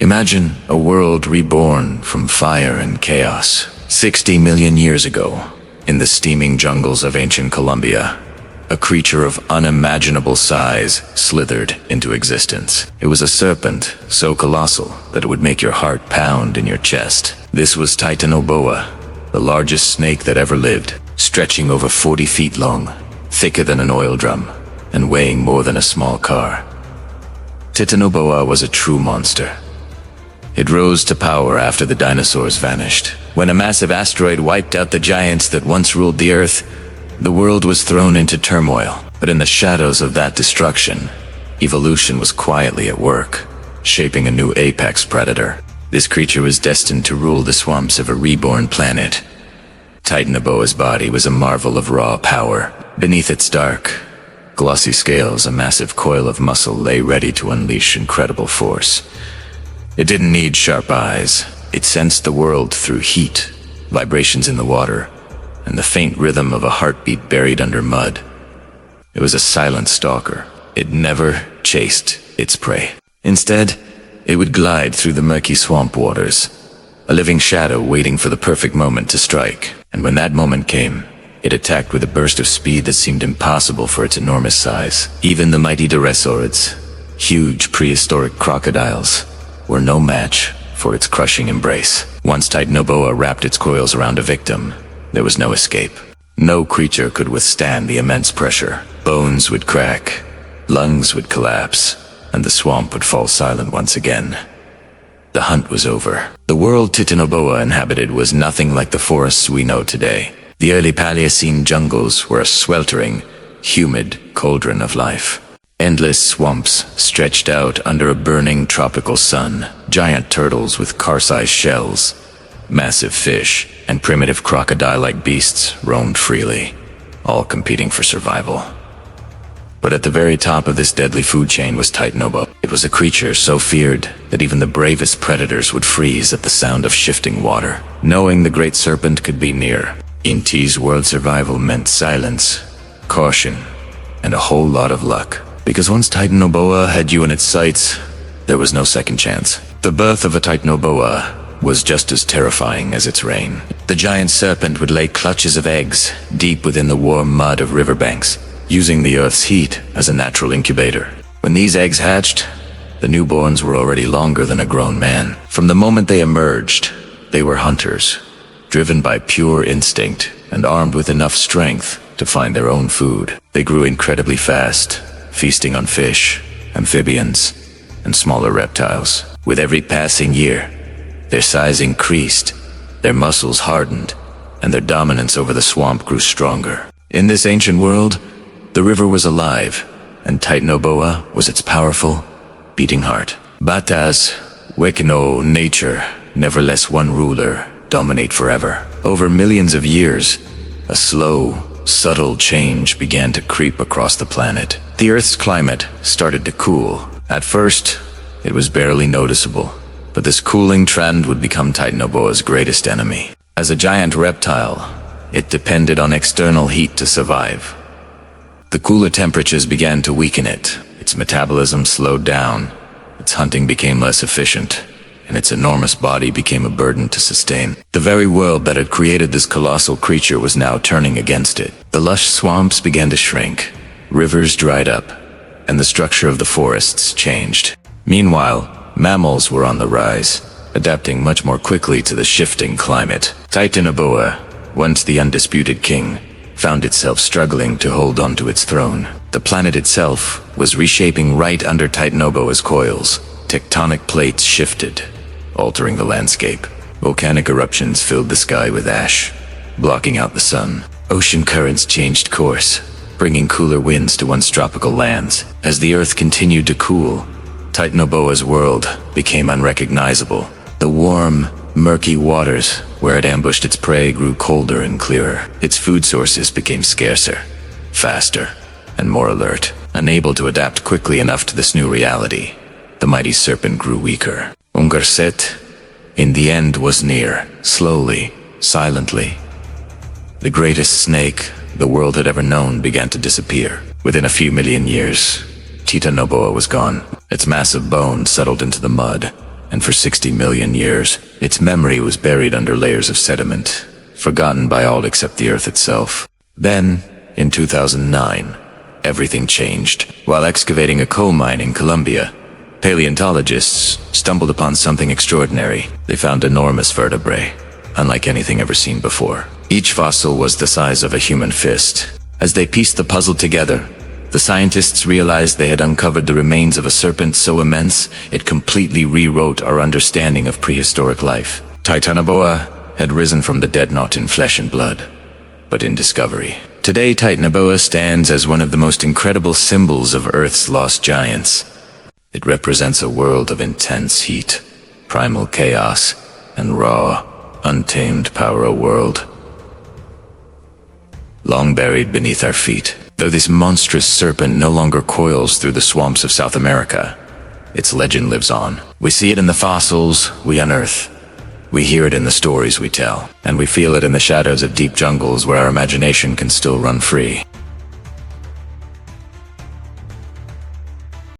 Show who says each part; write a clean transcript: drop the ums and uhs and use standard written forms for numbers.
Speaker 1: Imagine a world reborn from fire and chaos. 60 million years ago, in the steaming jungles of ancient Colombia, a creature of unimaginable size slithered into existence. It was a serpent so colossal that it would make your heart pound in your chest. This was Titanoboa, the largest snake that ever lived, stretching over 40 feet long, thicker than an oil drum, and weighing more than a small car. Titanoboa was a true monster. It rose to power after the dinosaurs vanished. When a massive asteroid wiped out the giants that once ruled the Earth, the world was thrown into turmoil. But in the shadows of that destruction, evolution was quietly at work, shaping a new apex predator. This creature was destined to rule the swamps of a reborn planet. Titanoboa's body was a marvel of raw power. Beneath its dark, glossy scales, a massive coil of muscle lay ready to unleash incredible force. It didn't need sharp eyes. It sensed the world through heat, vibrations in the water, and the faint rhythm of a heartbeat buried under mud. It was a silent stalker. It never chased its prey. Instead, it would glide through the murky swamp waters, a living shadow waiting for the perfect moment to strike. And when that moment came, it attacked with a burst of speed that seemed impossible for its enormous size. Even the mighty Dinosaurs, huge prehistoric crocodiles, were no match for its crushing embrace. Once Titanoboa wrapped its coils around a victim, there was no escape. No creature could withstand the immense pressure. Bones would crack, lungs would collapse, and the swamp would fall silent once again. The hunt was over. The world Titanoboa inhabited was nothing like the forests we know today. The early Paleocene jungles were a sweltering, humid cauldron of life. Endless swamps stretched out under a burning tropical sun. Giant turtles with car-sized shells, massive fish, and primitive crocodile-like beasts roamed freely, all competing for survival. But at the very top of this deadly food chain was Titanoboa. It was a creature so feared that even the bravest predators would freeze at the sound of shifting water, knowing the great serpent could be near. In T's world, survival meant silence, caution, and a whole lot of luck. Because once Titanoboa had you in its sights, there was no second chance. The birth of a Titanoboa was just as terrifying as its reign. The giant serpent would lay clutches of eggs deep within the warm mud of riverbanks, using the Earth's heat as a natural incubator. When these eggs hatched, the newborns were already longer than a grown man. From the moment they emerged, they were hunters, driven by pure instinct and armed with enough strength to find their own food. They grew incredibly fast, feasting on fish, amphibians, and smaller reptiles. With every passing year, their size increased, their muscles hardened, and their dominance over the swamp grew stronger. In this ancient world, the river was alive, and Titanoboa was its powerful, beating heart. Batas, Wekino, nature, never less one ruler, dominate forever. Over millions of years, a slow, subtle change began to creep across the planet. The Earth's climate started to cool. At first, it was barely noticeable, but this cooling trend would become Titanoboa's greatest enemy. As a giant reptile, it depended on external heat to survive. The cooler temperatures began to weaken it. Its metabolism slowed down, its hunting became less efficient, and its enormous body became a burden to sustain. The very world that had created this colossal creature was now turning against it. The lush swamps began to shrink, rivers dried up, and the structure of the forests changed. Meanwhile, mammals were on the rise, adapting much more quickly to the shifting climate. Titanoboa, once the undisputed king, found itself struggling to hold onto its throne. The planet itself was reshaping right under Titanoboa's coils. Tectonic plates shifted, altering the landscape. Volcanic eruptions filled the sky with ash, blocking out the sun. Ocean currents changed course, bringing cooler winds to once tropical lands. As the Earth continued to cool, Titanoboa's world became unrecognizable. The warm, murky waters where it ambushed its prey grew colder and clearer. Its food sources became scarcer, faster, and more alert. Unable to adapt quickly enough to this new reality, the mighty serpent grew weaker. Ungerset, in the end, was near, slowly, silently. The greatest snake the world had ever known began to disappear. Within a few million years, Titanoboa was gone. Its massive bones settled into the mud, and for 60 million years, its memory was buried under layers of sediment, forgotten by all except the Earth itself. Then, in 2009, everything changed. While excavating a coal mine in Colombia, paleontologists stumbled upon something extraordinary. They found enormous vertebrae, unlike anything ever seen before. Each fossil was the size of a human fist. As they pieced the puzzle together, the scientists realized they had uncovered the remains of a serpent so immense it completely rewrote our understanding of prehistoric life. Titanoboa had risen from the dead not in flesh and blood, but in discovery. Today, Titanoboa stands as one of the most incredible symbols of Earth's lost giants. It represents a world of intense heat, primal chaos, and raw, untamed power. A world long buried beneath our feet. Though this monstrous serpent no longer coils through the swamps of South America, its legend lives on. We see it in the fossils we unearth. We hear it in the stories we tell, and we feel it in the shadows of deep jungles where our imagination can still run free.